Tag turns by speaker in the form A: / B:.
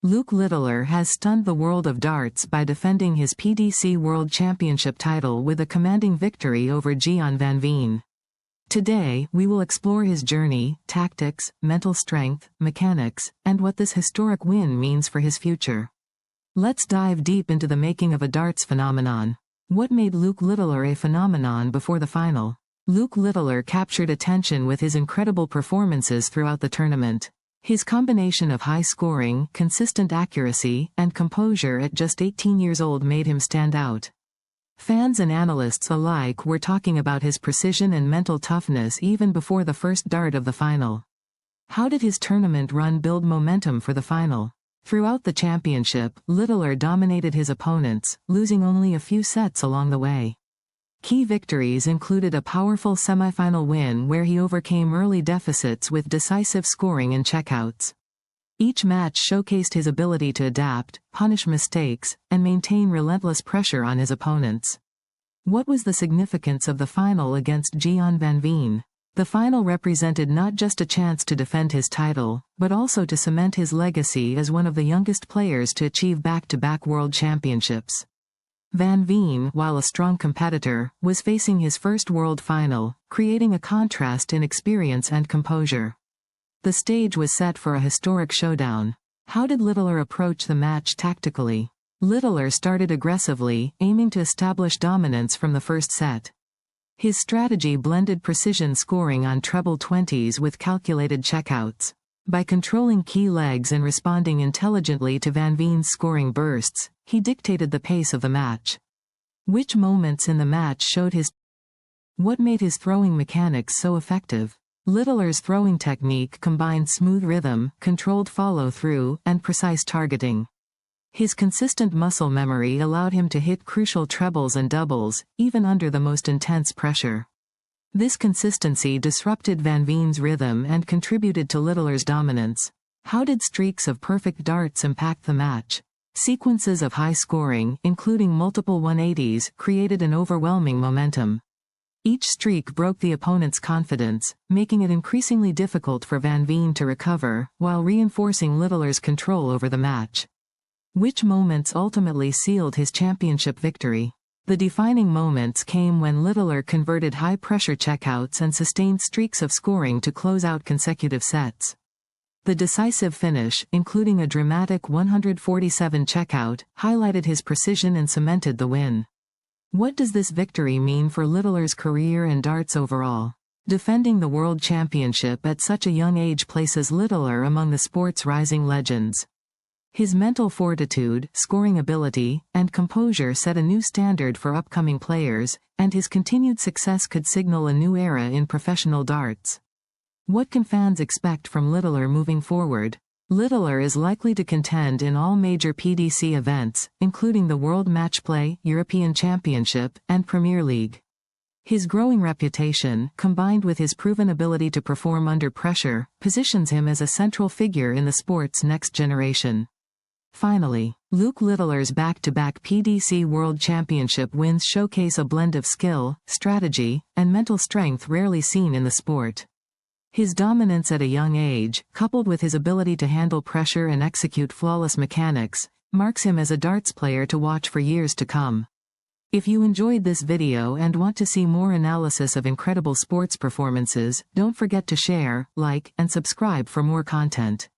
A: Luke Littler has stunned the world of darts by defending his PDC World Championship title with a commanding victory over Gian van Veen. Today, we will explore his journey, tactics, mental strength, mechanics, and what this historic win means for his future. Let's dive deep into the making of a darts phenomenon. What made Luke Littler a phenomenon before the final? Luke Littler captured attention with his incredible performances throughout the tournament. His combination of high scoring, consistent accuracy, and composure at just 18 years old made him stand out. Fans and analysts alike were talking about his precision and mental toughness even before the first dart of the final. How did his tournament run build momentum for the final? Throughout the championship, Littler dominated his opponents, losing only a few sets along the way. Key victories included a powerful semifinal win where he overcame early deficits with decisive scoring and checkouts. Each match showcased his ability to adapt, punish mistakes, and maintain relentless pressure on his opponents. What was the significance of the final against Gian van Veen? The final represented not just a chance to defend his title, but also to cement his legacy as one of the youngest players to achieve back-to-back world championships. Van Veen, while a strong competitor, was facing his first world final, creating a contrast in experience and composure. The stage was set for a historic showdown. How did Littler approach the match tactically? Littler started aggressively, aiming to establish dominance from the first set. His strategy blended precision scoring on treble 20s with calculated checkouts. By controlling key legs and responding intelligently to Van Veen's scoring bursts, he dictated the pace of the match. Which moments in the match showed his... What made his throwing mechanics so effective? Littler's throwing technique combined smooth rhythm, controlled follow-through, and precise targeting. His consistent muscle memory allowed him to hit crucial trebles and doubles, even under the most intense pressure. This consistency disrupted Van Veen's rhythm and contributed to Littler's dominance. How did streaks of perfect darts impact the match? Sequences of high scoring, including multiple 180s, created an overwhelming momentum. Each streak broke the opponent's confidence, making it increasingly difficult for Van Veen to recover, while reinforcing Littler's control over the match. Which moments ultimately sealed his championship victory? The defining moments came when Littler converted high-pressure checkouts and sustained streaks of scoring to close out consecutive sets. The decisive finish, including a dramatic 147 checkout, highlighted his precision and cemented the win. What does this victory mean for Littler's career and darts overall? Defending the World Championship at such a young age places Littler among the sport's rising legends. His mental fortitude, scoring ability, and composure set a new standard for upcoming players, and his continued success could signal a new era in professional darts. What can fans expect from Littler moving forward? Littler is likely to contend in all major PDC events, including the World Matchplay, European Championship, and Premier League. His growing reputation, combined with his proven ability to perform under pressure, positions him as a central figure in the sport's next generation. Finally, Luke Littler's back-to-back PDC World Championship wins showcase a blend of skill, strategy, and mental strength rarely seen in the sport. His dominance at a young age, coupled with his ability to handle pressure and execute flawless mechanics, marks him as a darts player to watch for years to come. If you enjoyed this video and want to see more analysis of incredible sports performances, don't forget to share, like, and subscribe for more content.